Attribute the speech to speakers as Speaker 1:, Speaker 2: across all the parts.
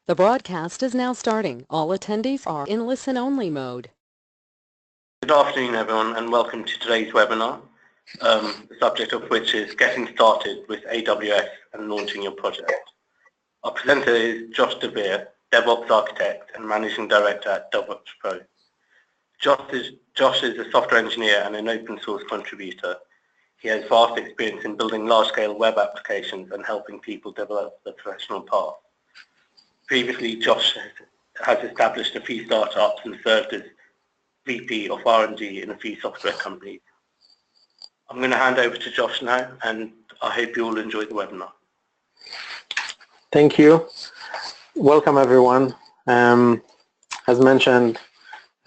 Speaker 1: The broadcast is now starting. All attendees are in listen-only mode.
Speaker 2: Good afternoon, everyone, and welcome to today's webinar, the subject of which is getting started with AWS and launching your project. Our presenter is Josh DeVere, DevOps Architect and Managing Director at DevOps Pro. Josh is a software engineer and an open source contributor. He has vast experience in building large-scale web applications and helping people develop the professional path. Previously, Josh has established a few startups and served as VP of R&D in a few software companies. I'm going to hand over to Josh now, and I hope you all enjoy the webinar.
Speaker 3: Thank you. Welcome, everyone. As mentioned,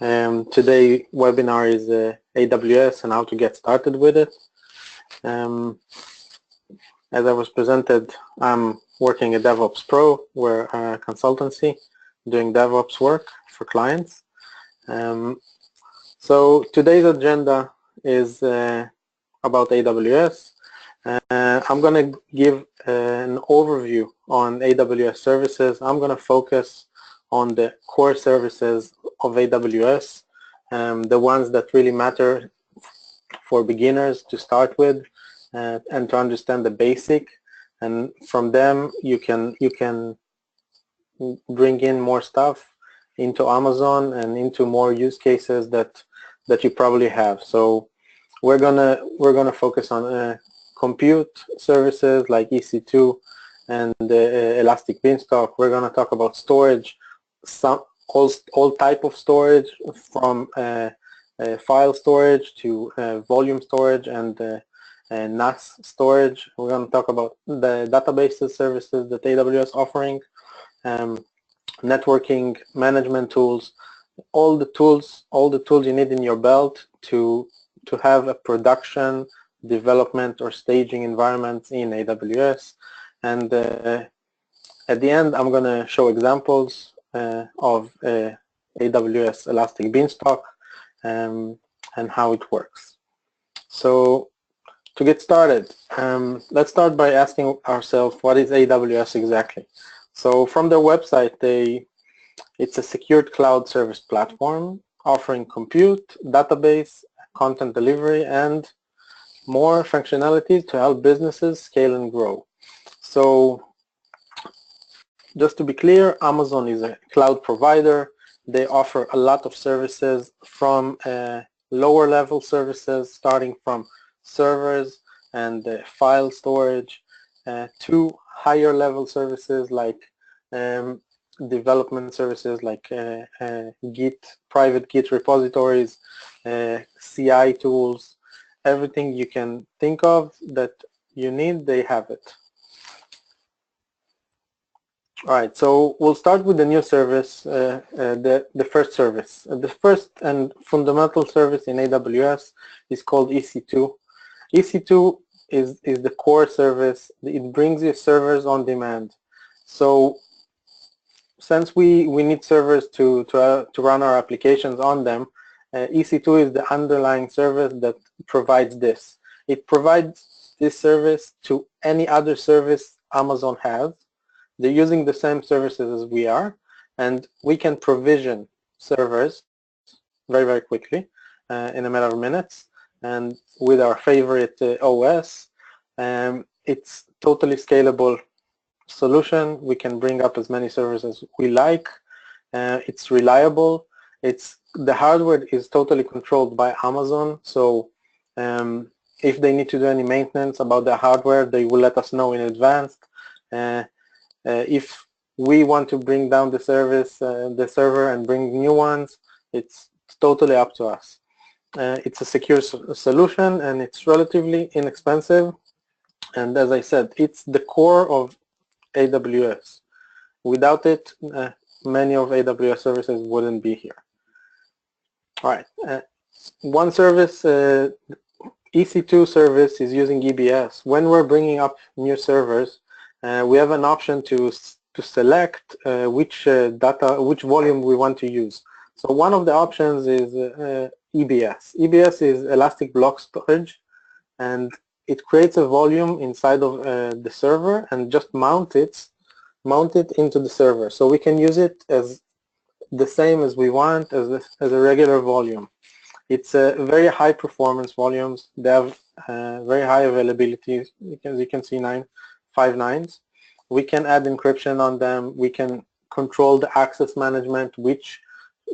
Speaker 3: today's webinar is AWS and how to get started with it. As I was presented, I'm working at DevOps Pro. We're a consultancy doing DevOps work for clients. So today's agenda is about AWS. I'm going to give an overview on AWS services. I'm going to focus on the core services of AWS, the ones that really matter for beginners to start with and to understand the basic. And from them, you can bring in more stuff into Amazon and into more use cases that you probably have. So we're gonna focus on compute services like EC2 and Elastic Beanstalk. We're gonna talk about storage, all type of storage, from file storage to volume storage and NAS storage. We're going to talk about the databases services that AWS offering, networking, management tools, all the tools you need in your belt to have a production, development, or staging environment in AWS. And at the end, I'm going to show examples of AWS Elastic Beanstalk and how it works. So to get started, let's start by asking ourselves, what is AWS exactly? So from their website, it's a secured cloud service platform offering compute, database, content delivery, and more functionalities to help businesses scale and grow. So just to be clear, Amazon is a cloud provider. They offer a lot of services, from lower level services starting from servers and file storage to higher level services like development services like private Git repositories, CI tools, everything you can think of that you need, they have it. All right, so we'll start with the new service, the first service. The first and fundamental service in AWS is called EC2. EC2 is the core service. It brings you servers on demand. So since we need servers to run our applications on them, EC2 is the underlying service that provides this. It provides this service to any other service Amazon has. They're using the same services as we are, and we can provision servers very, very quickly in a matter of minutes. And with our favorite OS, it's totally scalable solution. We can bring up as many servers as we like. It's reliable. The hardware is totally controlled by Amazon. So if they need to do any maintenance about the hardware, they will let us know in advance. If we want to bring down the server and bring new ones, it's totally up to us. It's a secure solution, and it's relatively inexpensive. And as I said, it's the core of AWS. Without it, many of AWS services wouldn't be here. All right, one service, EC2 service, is using EBS. When we're bringing up new servers, we have an option to select which volume we want to use. So one of the options is EBS. EBS is Elastic Block Storage, and it creates a volume inside of the server and just mount it mount it into the server. So we can use it as the same as we want as a regular volume. It's a very high performance volumes. They have very high availability. As you can see, 5 nines. We can add encryption on them. We can control the access management, which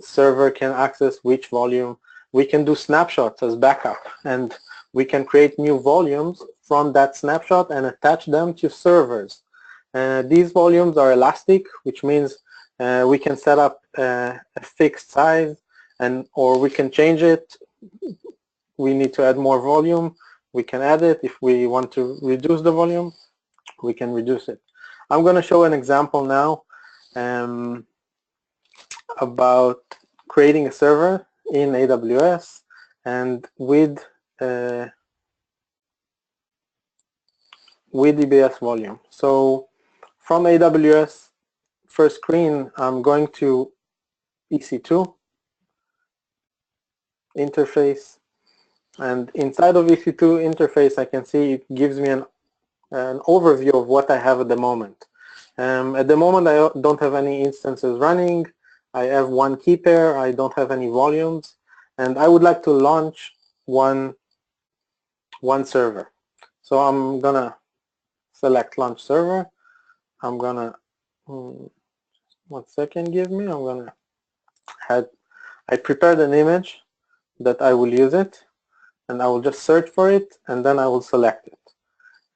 Speaker 3: server can access which volume. We can do snapshots as backup, and we can create new volumes from that snapshot and attach them to servers. These volumes are elastic, which means we can set up a fixed size, or we can change it. We need to add more volume, we can add it. If we want to reduce the volume, we can reduce it. I'm going to show an example now about creating a server in AWS and with EBS volume. So from AWS first screen, I'm going to EC2 interface, and inside of EC2 interface I can see it gives me an overview of what I have at the moment. At the moment I don't have any instances running. I have one key pair. I don't have any volumes, and I would like to launch one server. So I'm gonna select launch server. I'm gonna 1 second, give me. I'm gonna I prepared an image that I will use it, and I will just search for it, and then I will select it.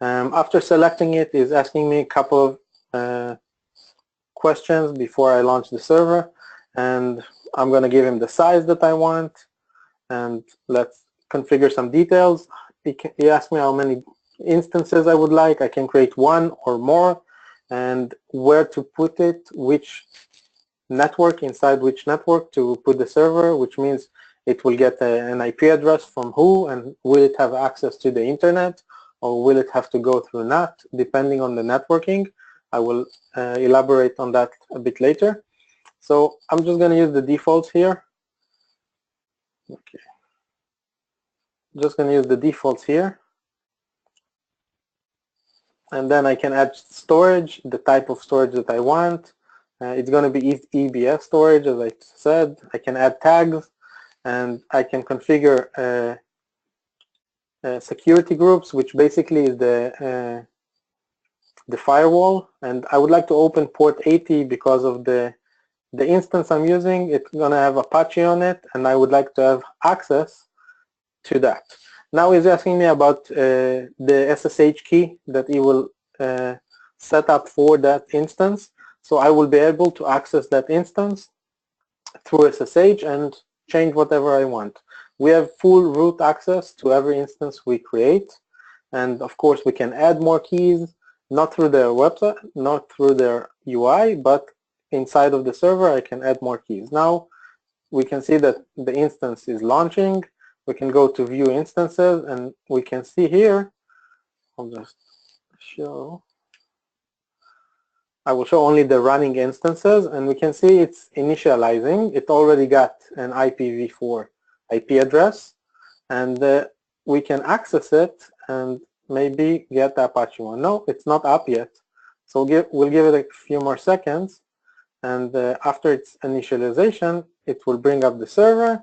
Speaker 3: After selecting it, it's asking me a couple of questions before I launch the server, and I'm going to give him the size that I want, and let's configure some details. He asked me how many instances I would like. I can create one or more, and where to put it, which network, inside which network to put the server, which means it will get an IP address from who, and will it have access to the internet, or will it have to go through NAT, depending on the networking. I will elaborate on that a bit later. So I'm just going to use the defaults here. Okay. Just going to use the defaults here. And then I can add storage, the type of storage that I want. It's going to be EBS storage, as I said. I can add tags, and I can configure security groups, which basically is the firewall. And I would like to open port 80 because of the instance I'm using. It's going to have Apache on it, and I would like to have access to that. Now he's asking me about the SSH key that he will set up for that instance. So I will be able to access that instance through SSH and change whatever I want. We have full root access to every instance we create, and of course we can add more keys, not through their website, not through their UI, but inside of the server I can add more keys. Now we can see that the instance is launching. We can go to view instances, and we can see here, I'll just show, I will show only the running instances, and we can see it's initializing. It already got an IPv4 IP address, and we can access it and maybe get the Apache one. No, it's not up yet. So we'll give it a few more seconds, and after its initialization, it will bring up the server,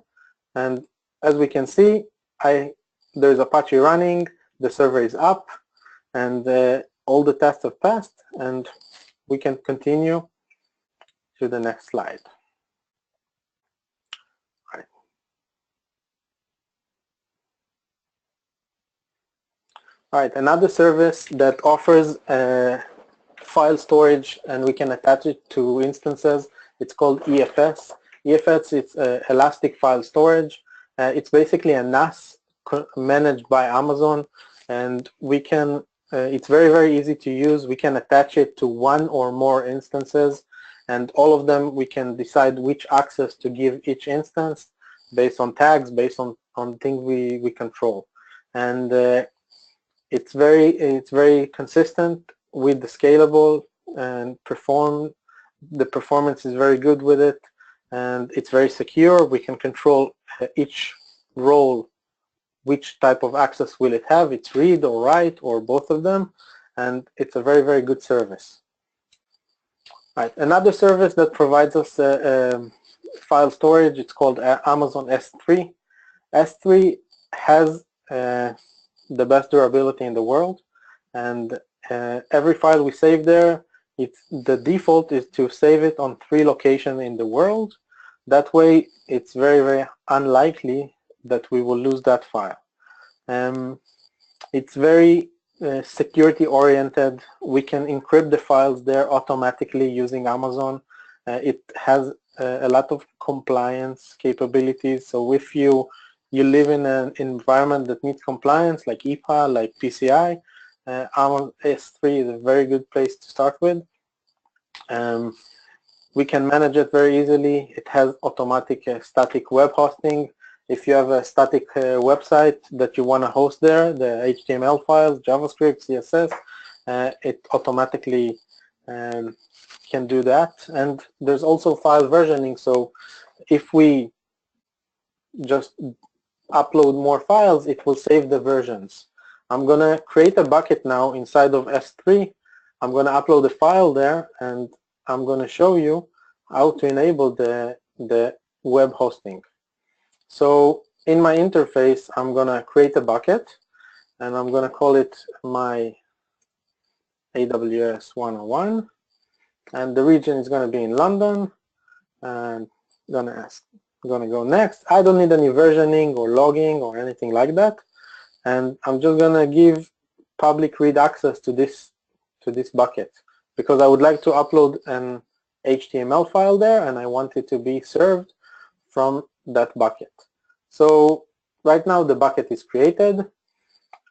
Speaker 3: and as we can see, there's Apache running, the server is up, and all the tests have passed, and we can continue to the next slide. All right, another service that offers file storage, and we can attach it to instances, it's called EFS. EFS is Elastic File Storage. It's basically a NAS managed by Amazon, and we can it's very, very easy to use. We can attach it to one or more instances, and all of them we can decide which access to give each instance based on tags, based on things we control. And it's very consistent with the scalable, and the performance is very good with it, and it's very secure. We can control each role, which type of access will it have, it's read or write or both of them, and it's a very, very good service. Right. Another service that provides us file storage, it's called Amazon S3. S3 has the best durability in the world, and every file we save there, the default is to save it on 3 locations in the world. That way, it's very, very unlikely that we will lose that file. It's very security oriented. We can encrypt the files there automatically using Amazon. It has a lot of compliance capabilities. So if you live in an environment that needs compliance like EPA, like PCI, Amazon S3 is a very good place to start with. We can manage it very easily. It has automatic static web hosting. If you have a static website that you want to host there, the HTML files, JavaScript, CSS, it automatically can do that. And there's also file versioning. So if we just upload more files, it will save the versions. I'm going to create a bucket now inside of S3. I'm going to upload a file there, and I'm going to show you how to enable the web hosting. So in my interface, I'm going to create a bucket, and I'm going to call it my AWS 101, and the region is going to be in London, and I'm going to go next. I don't need any versioning or logging or anything like that, and I'm just going to give public read access to this bucket because I would like to upload an HTML file there, and I want it to be served from that bucket. So right now the bucket is created.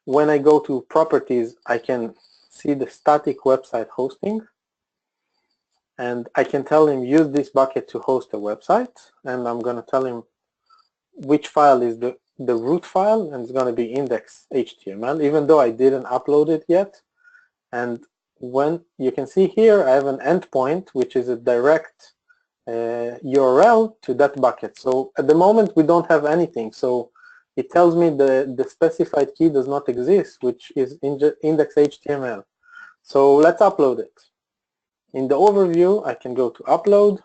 Speaker 3: When I go to properties, I can see the static website hosting, and I can tell him use this bucket to host a website, and I'm going to tell him which file is the root file, and it's going to be index.html, even though I didn't upload it yet. And when you can see here, I have an endpoint, which is a direct URL to that bucket. So at the moment, we don't have anything. So it tells me the specified key does not exist, which is index.html. So let's upload it. In the overview, I can go to upload,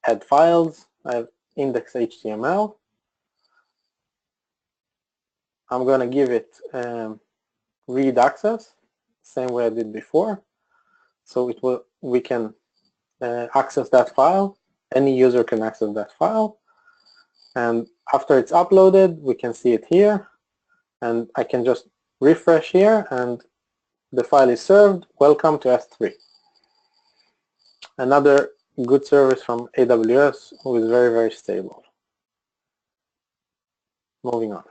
Speaker 3: add files. I have index.html. I'm going to give it read access, same way I did before. So we can access that file. Any user can access that file. And after it's uploaded, we can see it here. And I can just refresh here, and the file is served. Welcome to S3. Another good service from AWS, who is very, very stable. Moving on.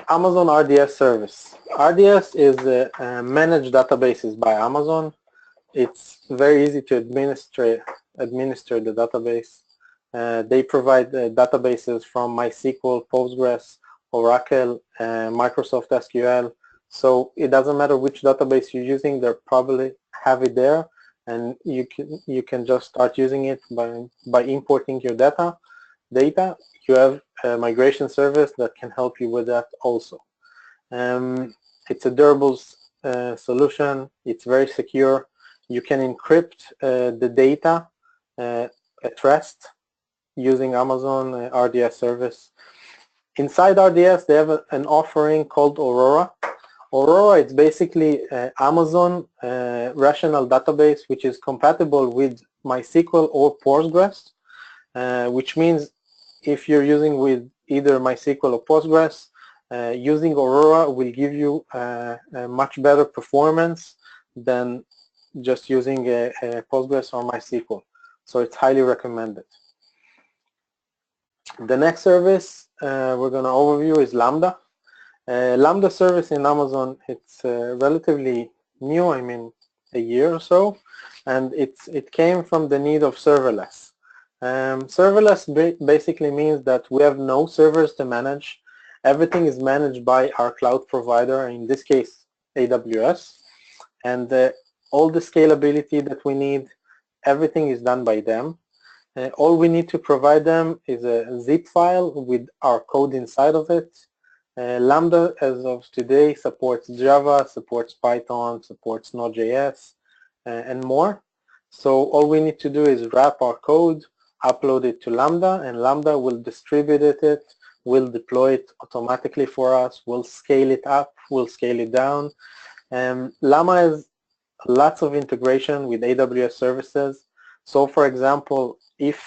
Speaker 3: Amazon RDS service. RDS is managed databases by Amazon. It's very easy to administer the database. They provide databases from MySQL, Postgres, Oracle, Microsoft SQL. So it doesn't matter which database you're using, they probably have it there, and you can just start using it by importing your data. You have a migration service that can help you with that also. It's a durable solution. It's very secure. You can encrypt the data at rest using Amazon RDS service. Inside RDS, they have an offering called Aurora. Aurora, it's basically Amazon rational database, which is compatible with MySQL or Postgres, which means if you're using with either MySQL or Postgres, using Aurora will give you a much better performance than just using a Postgres or MySQL. So it's highly recommended. The next service we're going to overview is Lambda. Lambda service in Amazon, it's relatively new, I mean a year or so, and it came from the need of serverless. Serverless basically means that we have no servers to manage. Everything is managed by our cloud provider, in this case AWS, and all the scalability that we need, everything is done by them. All we need to provide them is a zip file with our code inside of it. Lambda, as of today, supports Java, supports Python, supports Node.js, and more. So all we need to do is wrap our code, upload it to Lambda, and Lambda will distribute it, will deploy it automatically for us, will scale it up, will scale it down. Llama has lots of integration with AWS services. So for example, if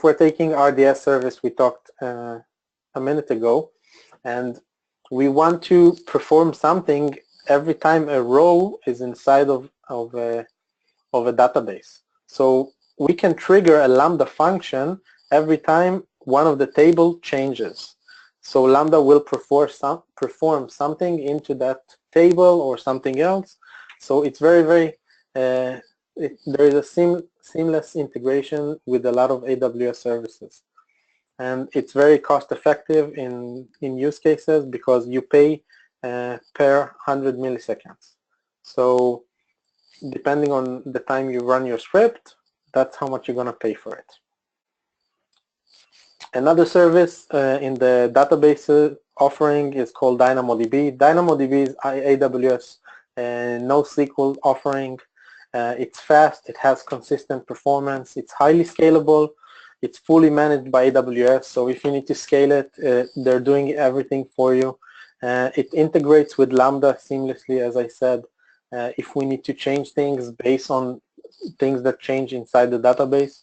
Speaker 3: we're taking RDS service we talked a minute ago, and we want to perform something every time a row is inside of a database. So we can trigger a Lambda function every time one of the table changes. So Lambda will perform something into that table or something else. So it's very, there is a seamless integration with a lot of AWS services. And it's very cost effective in use cases because you pay per 100 milliseconds. So depending on the time you run your script, that's how much you're going to pay for it. Another service in the database offering is called DynamoDB. DynamoDB is AWS NoSQL offering. It's fast, it has consistent performance, it's highly scalable, it's fully managed by AWS, so if you need to scale it, they're doing everything for you. It integrates with Lambda seamlessly, as I said. If we need to change things based on things that change inside the database,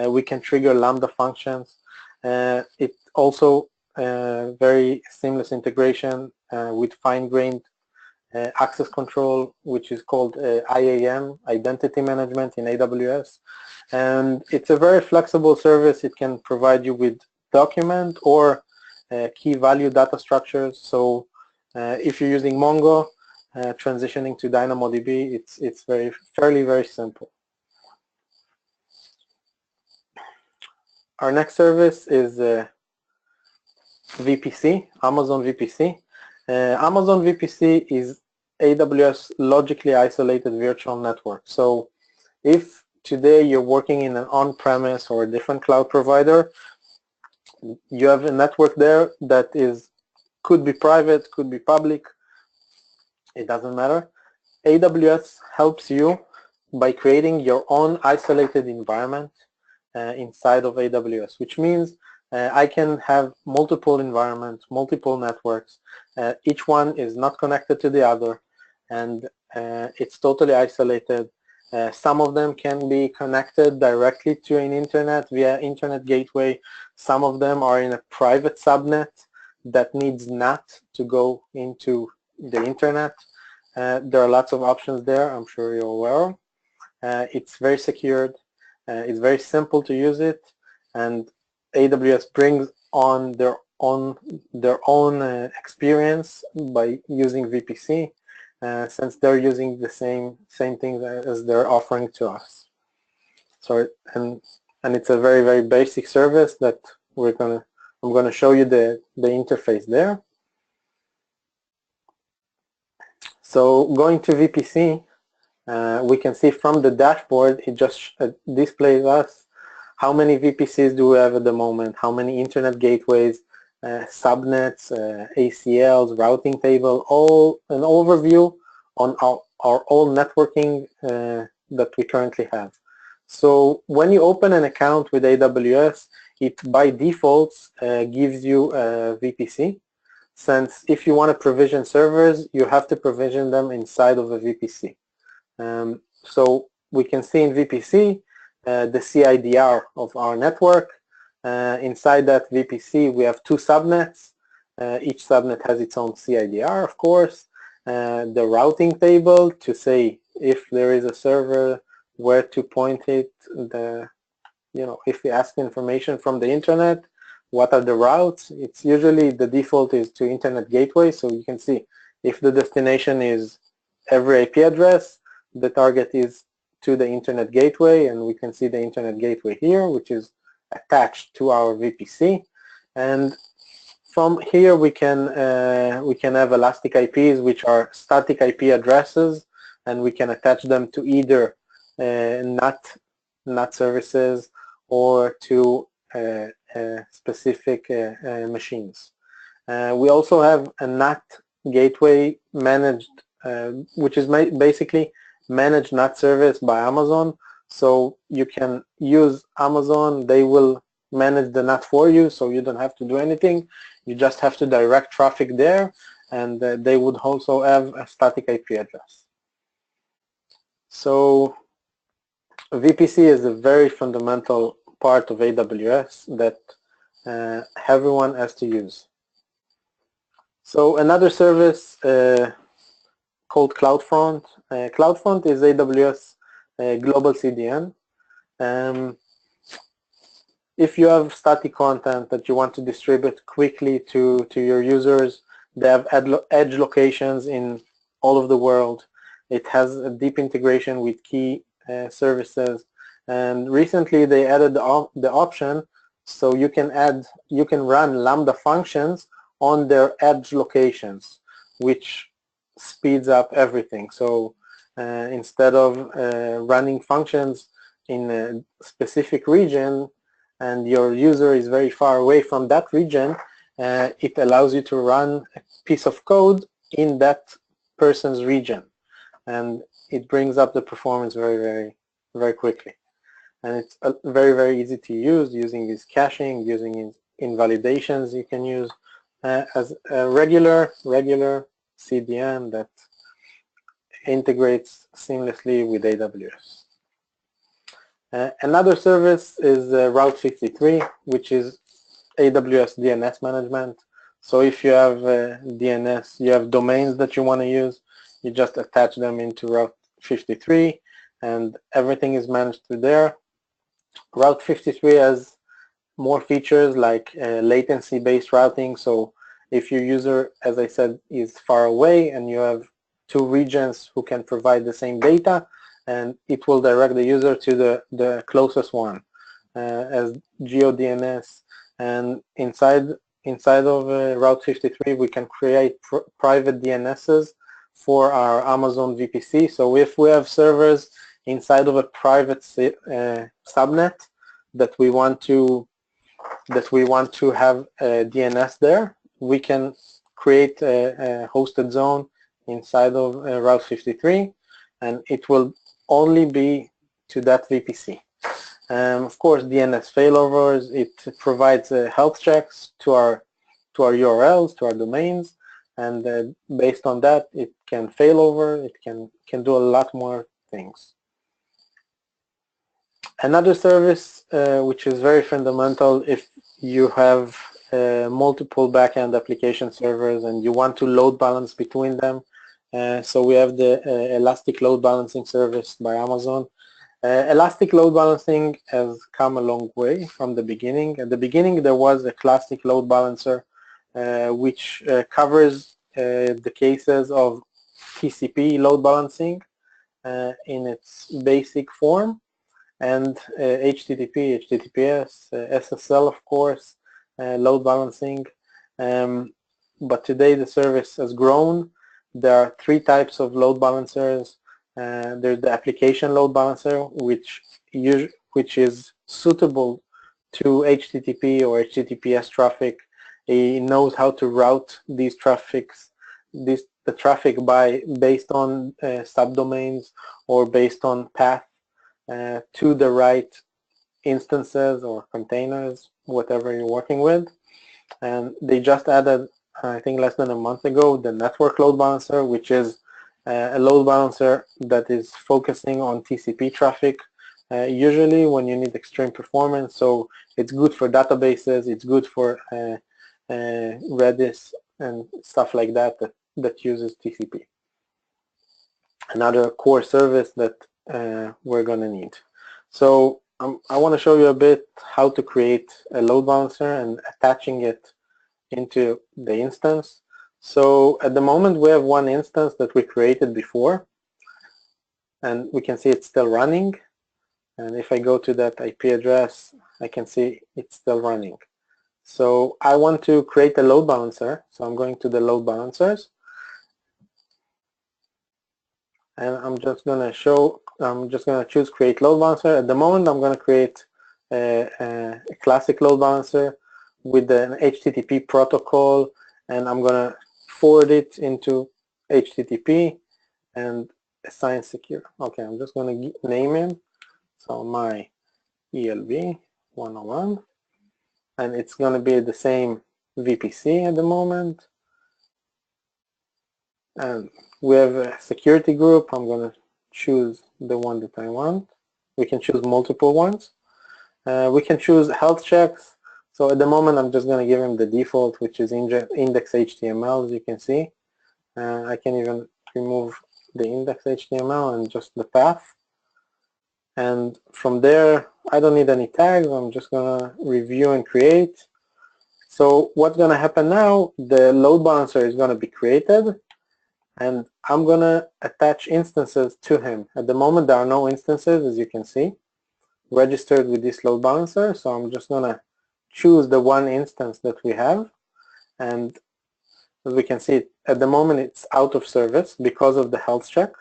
Speaker 3: we can trigger Lambda functions. It also very seamless integration with fine-grained access control, which is called IAM, Identity Management in AWS. And it's a very flexible service. It can provide you with document or key value data structures. So if you're using Mongo, transitioning to DynamoDB, it's very simple. Our next service is VPC, Amazon VPC. Amazon VPC is AWS logically isolated virtual network. So if today you're working in an on-premise or a different cloud provider, you have a network there that could be private, could be public, it doesn't matter. AWS helps you by creating your own isolated environment inside of AWS, which means I can have multiple environments, multiple networks. Each one is not connected to the other, and it's totally isolated. Some of them can be connected directly to an internet via internet gateway. Some of them are in a private subnet that needs NAT to go into the internet. There are lots of options there, I'm sure you're aware. It's very secured. It's very simple to use it, and AWS brings on their own experience by using VPC, since they're using the same things as they're offering to us. So and it's a very basic service that I'm gonna show you the interface there. So going to VPC, we can see from the dashboard, it just displays us how many VPCs do we have at the moment, how many internet gateways, subnets, ACLs, routing table, all an overview on our all networking that we currently have. So when you open an account with AWS, it by default gives you a VPC. Since if you want to provision servers, you have to provision them inside of a VPC. So we can see in VPC the CIDR of our network. Inside that VPC we have two subnets. Each subnet has its own CIDR, of course. The routing table to say if there is a server, where to point it, if we ask information from the internet, what are the routes? It's usually the default is to internet gateway, so you can see if the destination is every IP address, the target is to the internet gateway, and we can see the internet gateway here, which is attached to our VPC. And from here we can have elastic IPs, which are static IP addresses, and we can attach them to either NAT services or to specific machines. We also have a NAT gateway managed, which is basically managed NAT service by Amazon. So you can use Amazon, they will manage the NAT for you, so you don't have to do anything. You just have to direct traffic there, and they would also have a static IP address. So VPC is a very fundamental part of AWS that everyone has to use. So another service called CloudFront. CloudFront is AWS global CDN. If you have static content that you want to distribute quickly to your users, they have edge locations in all of the world. It has a deep integration with key services, and recently they added the option so you can run Lambda functions on their edge locations, which speeds up everything. So instead of running functions in a specific region and your user is very far away from that region, it allows you to run a piece of code in that person's region, and it brings up the performance very quickly. And it's very easy to use, using this caching, using invalidations. You can use as a regular CDN that integrates seamlessly with AWS. Another service is Route 53, which is AWS DNS management. So if you have DNS, you have domains that you want to use, you just attach them into Route 53, and everything is managed through there. Route 53 has more features like latency-based routing. So if your user, as I said, is far away and you have two regions who can provide the same data, and it will direct the user to the closest one as GeoDNS. And inside of Route 53, we can create private DNSs for our Amazon VPC. So if we have servers inside of a private subnet that we want to have a DNS there, we can create a hosted zone inside of Route 53, and it will only be to that VPC. Of course, DNS failovers, it provides health checks to our URLs, to our domains, and based on that, it can fail over, it can do a lot more things. Another service which is very fundamental if you have multiple backend application servers and you want to load balance between them. So we have the Elastic Load Balancing service by Amazon. Elastic Load Balancing has come a long way from the beginning. At the beginning there was a classic load balancer which covers the cases of TCP load balancing in its basic form, and HTTP, HTTPS, SSL of course, load balancing. But today the service has grown. There are three types of load balancers. There's the application load balancer, which is suitable to HTTP or HTTPS traffic. It knows how to route these traffics, the traffic based on subdomains or based on path to the right instances or containers, whatever you're working with. And they just added, I think less than a month ago, the network load balancer, which is a load balancer that is focusing on TCP traffic, usually when you need extreme performance. So it's good for databases, it's good for Redis and stuff like that uses TCP. Another core service that we're going to need. So I want to show you a bit how to create a load balancer and attaching it into the instance. So at the moment we have one instance that we created before, and we can see it's still running. And if I go to that IP address, I can see it's still running. So I want to create a load balancer, so I'm going to the load balancers, and I'm just going to choose create load balancer. At the moment I'm going to create a classic load balancer with an HTTP protocol and I'm going to forward it into HTTP and assign secure. Okay, I'm just going to name him. So my ELB 101, and it's going to be the same VPC at the moment. And we have a security group. I'm going to choose the one that I want. We can choose multiple ones. We can choose health checks. So at the moment, I'm just going to give him the default, which is index HTML, as you can see. I can even remove the index HTML and just the path. And from there, I don't need any tags. I'm just going to review and create. So what's going to happen now, the load balancer is going to be created, and I'm going to attach instances to him. At the moment, there are no instances, as you can see, registered with this load balancer. So I'm just going to choose the one instance that we have. And as we can see, at the moment, it's out of service because of the health check.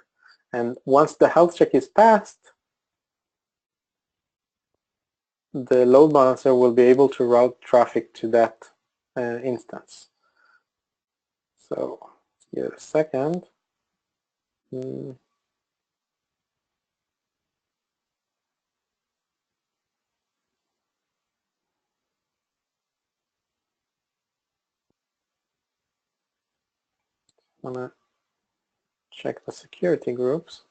Speaker 3: And once the health check is passed, the load balancer will be able to route traffic to that instance. So give it a second. I'm gonna check the security groups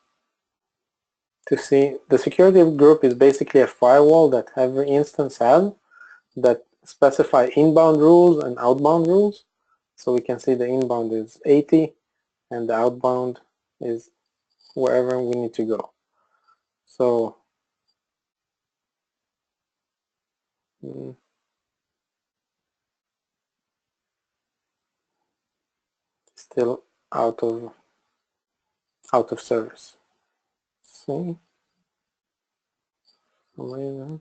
Speaker 3: to see. The security group is basically a firewall that every instance has that specify inbound rules and outbound rules. So we can see the inbound is 80 and the outbound is wherever we need to go. So still out of service. See? Yeah.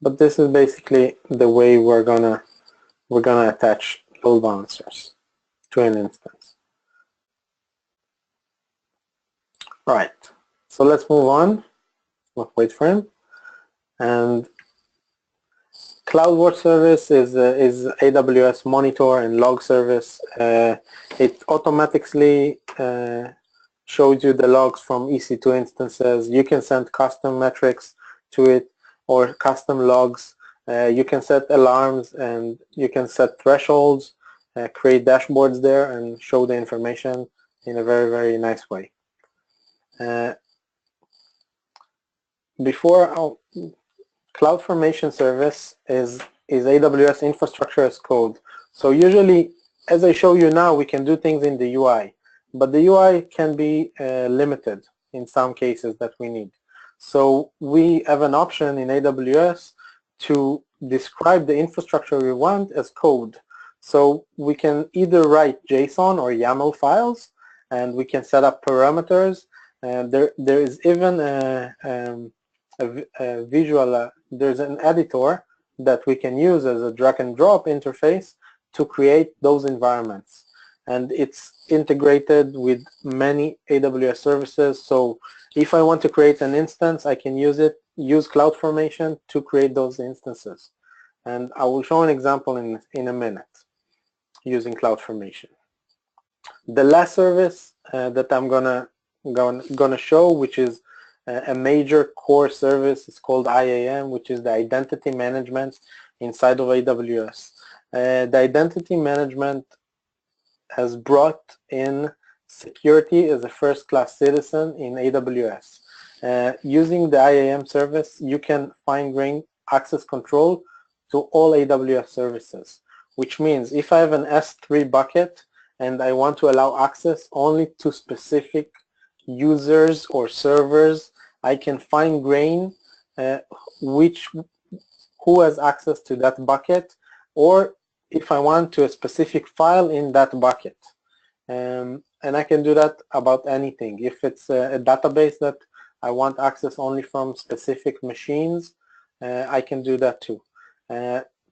Speaker 3: But this is basically the way we're gonna attach load balancers to an instance. Right. So let's move on. We'll wait for him. And CloudWatch service is AWS monitor and log service. It automatically shows you the logs from EC2 instances. You can send custom metrics to it or custom logs. You can set alarms and you can set thresholds, create dashboards there and show the information in a very, very nice way. CloudFormation service is AWS infrastructure as code. So usually, as I show you now, we can do things in the UI, but the UI can be limited in some cases that we need. So we have an option in AWS to describe the infrastructure we want as code. So we can either write JSON or YAML files, and we can set up parameters. And there is even a visual, there's an editor that we can use as a drag and drop interface to create those environments. And it's integrated with many AWS services. So if I want to create an instance, I can use CloudFormation to create those instances. And I will show an example in a minute using CloudFormation. The last service that I'm gonna show, which is a major core service, is called IAM, which is the identity management inside of AWS. The identity management has brought in security as a first-class citizen in AWS. Using the IAM service, you can fine-grain access control to all AWS services, which means if I have an S3 bucket and I want to allow access only to specific users or servers, I can fine-grain who has access to that bucket, or if I want to a specific file in that bucket. And I can do that about anything. If it's a database that I want access only from specific machines, I can do that too.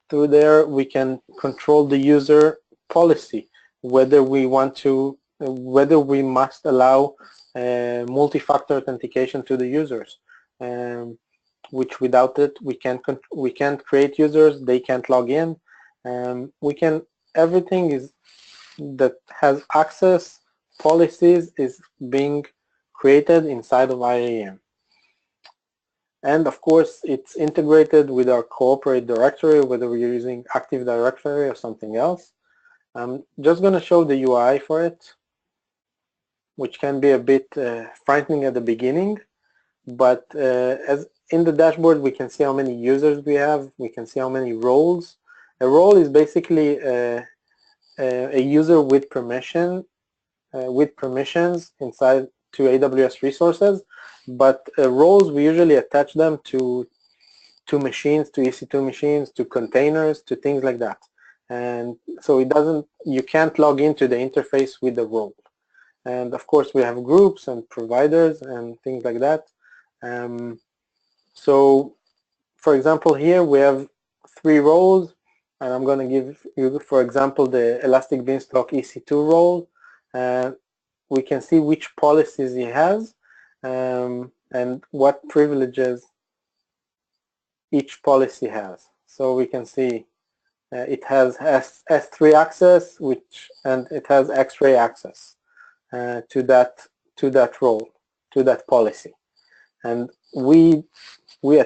Speaker 3: Through there, we can control the user policy, whether we must allow multi-factor authentication to the users. which without it we can't create users, they can't log in. Everything is that has access policies is being created inside of IAM. And of course, it's integrated with our corporate directory, whether we're using Active Directory or something else. I'm just going to show the UI for it, which can be a bit frightening at the beginning. But as in the dashboard, we can see how many users we have. We can see how many roles. A role is basically a user with permissions inside to AWS resources. But roles, we usually attach them to machines, to EC2 machines, to containers, to things like that. And so you can't log into the interface with the role. And of course, we have groups and providers and things like that. So, for example, here we have 3 roles, and I'm going to give you, for example, the Elastic Beanstalk EC2 role. We can see which policies he has and what privileges each policy has. So we can see it has S3 access, and it has X-ray access to that role, to that policy. And we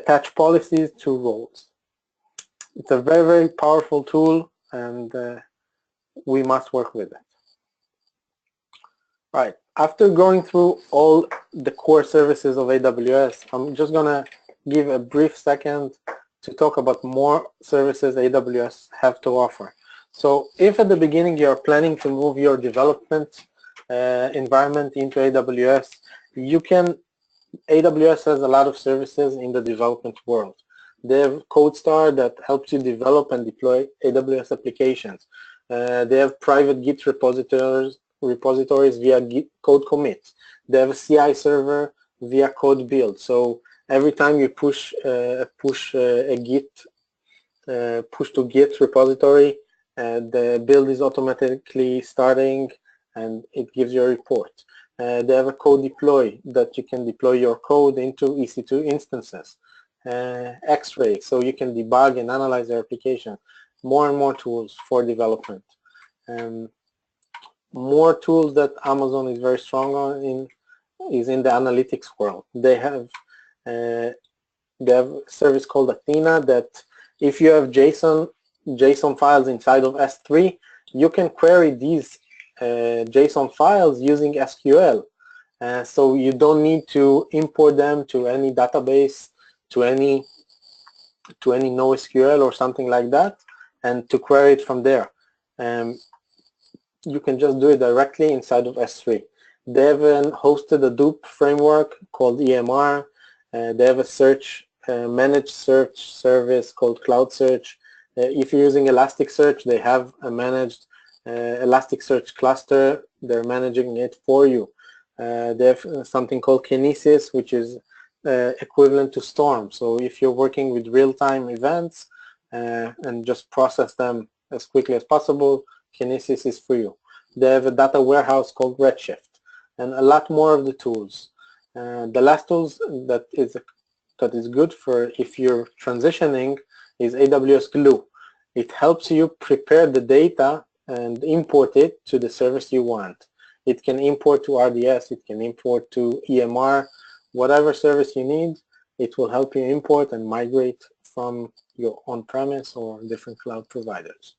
Speaker 3: attach policies to roles. It's a very, very powerful tool, and we must work with it. Right. After going through all the core services of AWS, I'm just going to give a brief second to talk about more services AWS have to offer. So if at the beginning you're planning to move your development environment into AWS, AWS has a lot of services in the development world. They have CodeStar that helps you develop and deploy AWS applications. They have private Git repositories via Git code commit. They have a CI server via code build. So every time you push a push to Git repository, the build is automatically starting and it gives you a report. They have a code deploy that you can deploy your code into EC2 instances. X-ray, so you can debug and analyze your application. More and more tools for development. More tools that Amazon is very strong on is in the analytics world. They have a service called Athena that if you have JSON files inside of S3, you can query these JSON files using SQL. So you don't need to import them to any database, to any NoSQL or something like that, and to query it from there. You can just do it directly inside of S3. They have a hosted Hadoop framework called EMR. They have a managed search service called Cloud Search. If you're using Elasticsearch, they have a managed Elasticsearch cluster. They're managing it for you. They have something called Kinesis, which is equivalent to Storm. So if you're working with real-time events and just process them as quickly as possible, Kinesis is for you. They have a data warehouse called Redshift, and a lot more of the tools. The last tools that is good for if you're transitioning is AWS Glue. It helps you prepare the data and import it to the service you want. It can import to RDS, it can import to EMR, whatever service you need, it will help you import and migrate from your on-premise or different cloud providers.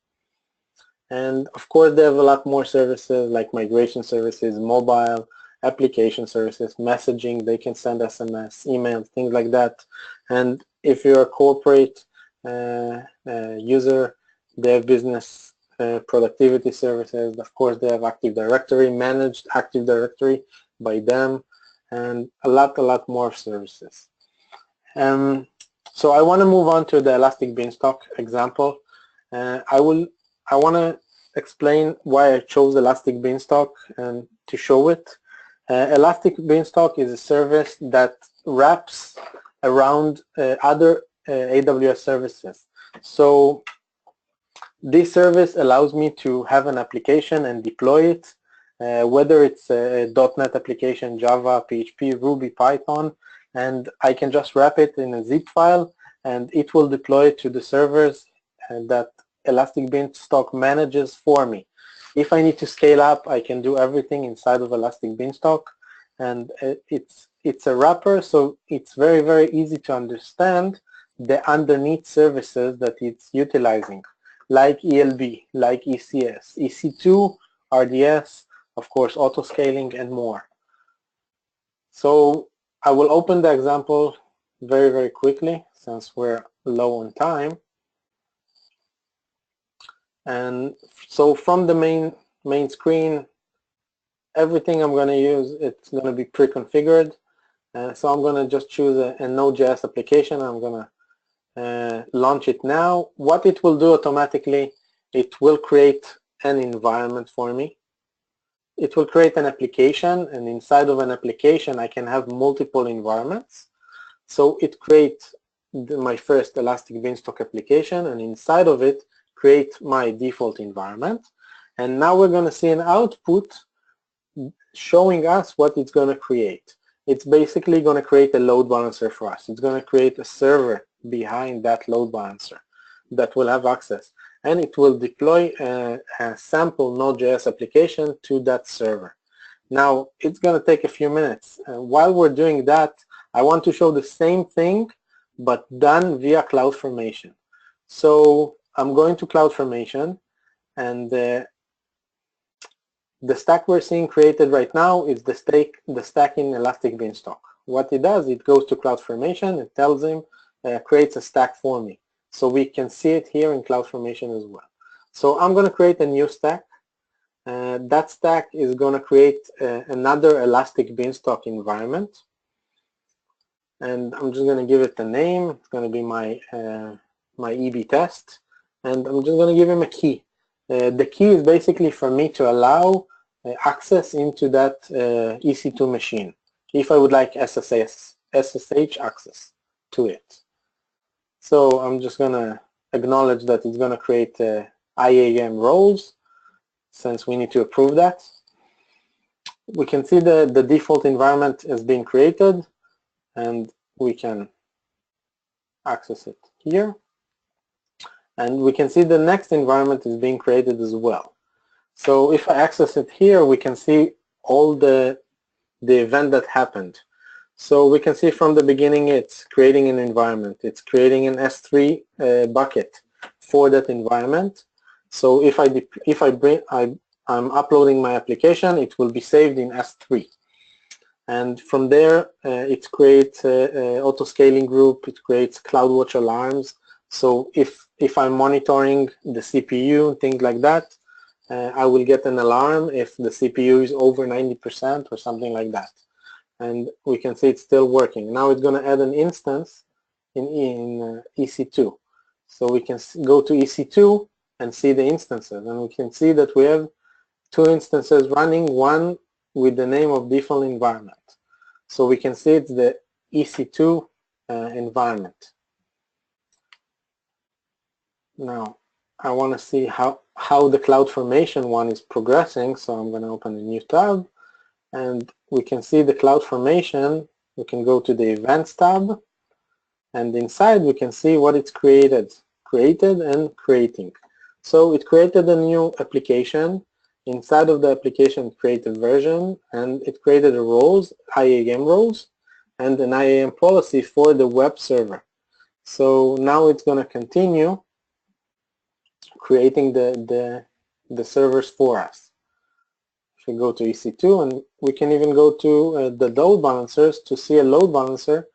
Speaker 3: And of course, they have a lot more services like migration services, mobile, application services, messaging. They can send SMS, email, things like that. And if you're a corporate user, they have business productivity services. Of course, they have Active Directory, managed Active Directory by them, and a lot more services. So I want to move on to the Elastic Beanstalk example. I want to explain why I chose Elastic Beanstalk and to show it. Elastic Beanstalk is a service that wraps around other AWS services. So this service allows me to have an application and deploy it, whether it's a .NET application, Java, PHP, Ruby, Python. and I can just wrap it in a zip file, and it will deploy it to the servers that Elastic Beanstalk manages for me. If I need to scale up, I can do everything inside of Elastic Beanstalk, and it's a wrapper, so it's very, very easy to understand the underneath services that it's utilizing, like ELB, like ECS, EC2, RDS, of course, auto-scaling, and more. So I will open the example very, very quickly since we're low on time. And so from the main screen, everything I'm going to use, it's going to be pre-configured. So I'm going to just choose a Node.js application. I'm going to launch it now. What it will do automatically, it will create an environment for me. It will create an application, and inside of an application I can have multiple environments. So it creates my first Elastic Beanstalk application, and inside of it create my default environment. And now we're going to see an output showing us what it's going to create. It's basically going to create a load balancer for us. It's going to create a server behind that load balancer that will have access, and it will deploy a sample Node.js application to that server. Now it's going to take a few minutes. While we're doing that, I want to show the same thing but done via CloudFormation. So I'm going to CloudFormation, and the stack we're seeing created right now is the stack in Elastic Beanstalk. What it does, it goes to CloudFormation, it tells him, creates a stack for me. So we can see it here in CloudFormation as well. So I'm going to create a new stack. That stack is going to create another Elastic Beanstalk environment. And I'm just going to give it a name. It's going to be my EB test. And I'm just going to give him a key. The key is basically for me to allow access into that EC2 machine if I would like SSH access to it. So I'm just going to acknowledge that it's going to create IAM roles, since we need to approve that. We can see the default environment is being created, and we can access it here. And we can see the next environment is being created as well. So if I access it here, we can see all the event that happened. So we can see from the beginning it's creating an environment. It's creating an S3 bucket for that environment. So if I'm uploading my application, it will be saved in S3. And from there, it creates auto-scaling group. It creates CloudWatch alarms. So if I'm monitoring the CPU and things like that, I will get an alarm if the CPU is over 90% or something like that. And we can see it's still working. Now it's going to add an instance in EC2. So we can go to EC2 and see the instances. And we can see that we have two instances running, one with the name of default environment. So we can see it's the EC2 environment. Now I want to see how the CloudFormation one is progressing. So I'm going to open a new tab, and we can see the CloudFormation. We can go to the Events tab, and inside we can see what it's created and creating. So it created a new application. Inside of the application, it created a version, and it created a roles, IAM roles, and an IAM policy for the web server. So now it's going to continue creating the servers for us. If we go to EC2, and we can even go to the load balancers to see a load balancer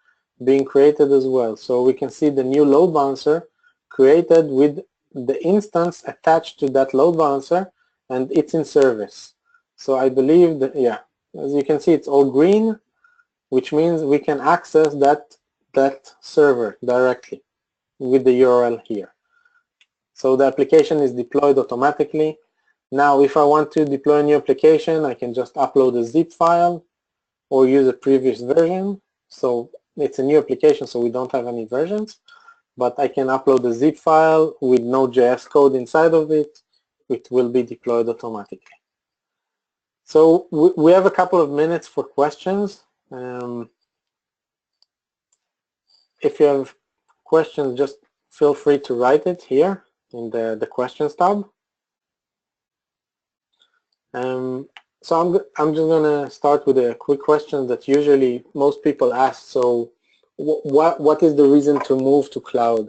Speaker 3: being created as well. So we can see the new load balancer created with the instance attached to that load balancer, and it's in service. So I believe that, yeah, as you can see, it's all green, which means we can access that server directly with the URL here. So the application is deployed automatically. Now if I want to deploy a new application, I can just upload a zip file or use a previous version. So it's a new application, so we don't have any versions, but I can upload a zip file with Node.js code inside of it. It will be deployed automatically. So we have a couple of minutes for questions. if you have questions, just feel free to write it here in the questions tab. So I'm just gonna start with a quick question that usually most people ask. So what is the reason to move to cloud?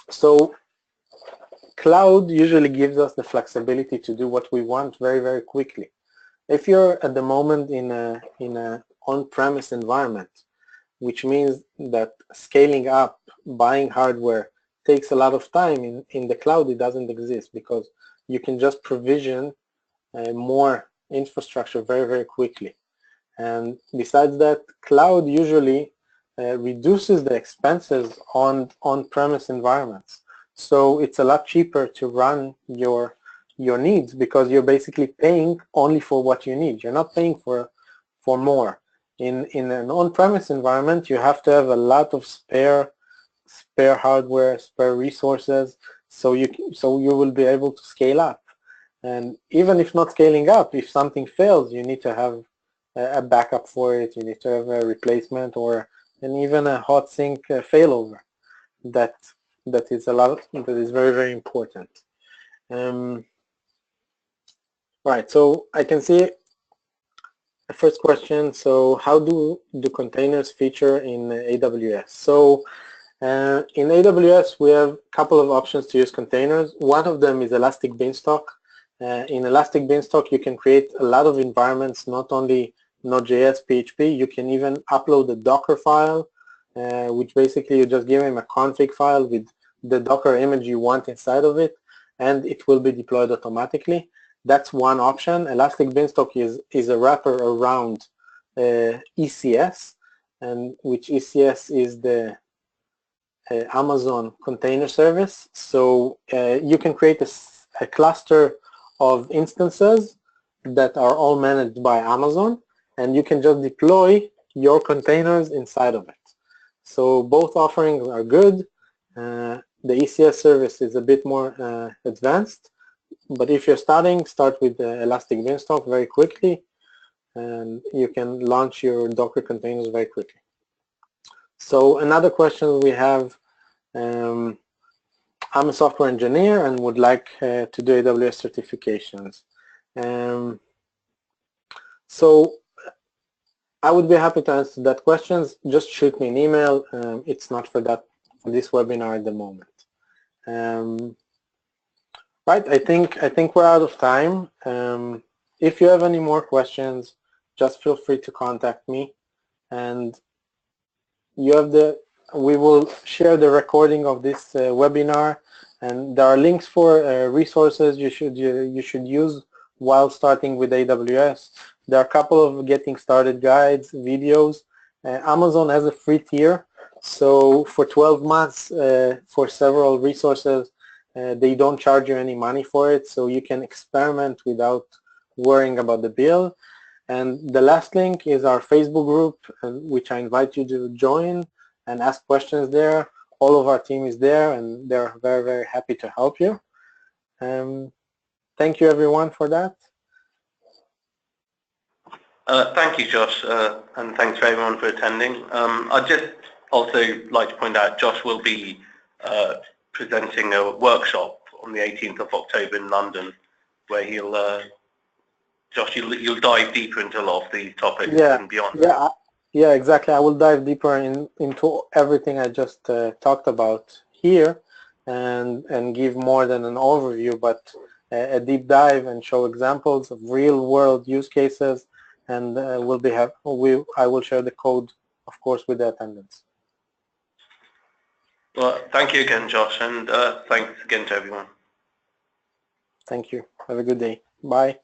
Speaker 3: So cloud usually gives us the flexibility to do what we want very, very quickly. If you're at the moment in a on-premise environment, which means that scaling up, buying hardware takes a lot of time, in the cloud it doesn't exist because you can just provision more infrastructure very, very quickly. And besides that, cloud usually reduces the expenses on on-premise environments. So it's a lot cheaper to run your needs because you're basically paying only for what you need. You're not paying for more. In an on-premise environment, you have to have a lot of spare hardware, spare resources, so you will be able to scale up. And even if not scaling up, if something fails, you need to have a backup for it. You need to have a replacement and even a hot sink failover. That is very, very important. Right. So I can see the first question. So how do containers feature in AWS? So in AWS, we have a couple of options to use containers. One of them is Elastic Beanstalk. In Elastic Beanstalk, you can create a lot of environments, not only Node.js, PHP. You can even upload a Docker file, which basically you just give him a config file with the Docker image you want inside of it, and it will be deployed automatically. That's one option. Elastic Beanstalk is a wrapper around ECS, and which ECS is the Amazon Container Service. So you can create a cluster of instances that are all managed by Amazon, and you can just deploy your containers inside of it. So both offerings are good. The ECS service is a bit more advanced, but if you're start with Elastic Beanstalk very quickly, and you can launch your Docker containers very quickly. So another question we have, I'm a software engineer and would like to do AWS certifications. So I would be happy to answer that question. Just shoot me an email. It's not for this webinar at the moment. Right, I think we're out of time. If you have any more questions, just feel free to contact me, and we will share the recording of this webinar, and there are links for resources you should use while starting with AWS. There are a couple of getting started guides, videos. Amazon has a free tier, so for 12 months for several resources, they don't charge you any money for it, so you can experiment without worrying about the bill. And the last link is our Facebook group, which I invite you to join and ask questions there. All of our team is there, and they're very, very happy to help you. Thank you, everyone, for that.
Speaker 2: Thank you, Josh, and thanks for everyone for attending. I'd just also like to point out Josh will be presenting a workshop on the 18th of October in London, where Josh, you'll dive deeper into a lot of these topics and beyond.
Speaker 3: Yeah, exactly. I will dive deeper into everything I just talked about here, and give more than an overview, but a deep dive and show examples of real-world use cases, and I will share the code, of course, with the attendance.
Speaker 2: Well, thank you again, Josh, and thanks again to everyone.
Speaker 3: Thank you. Have a good day. Bye.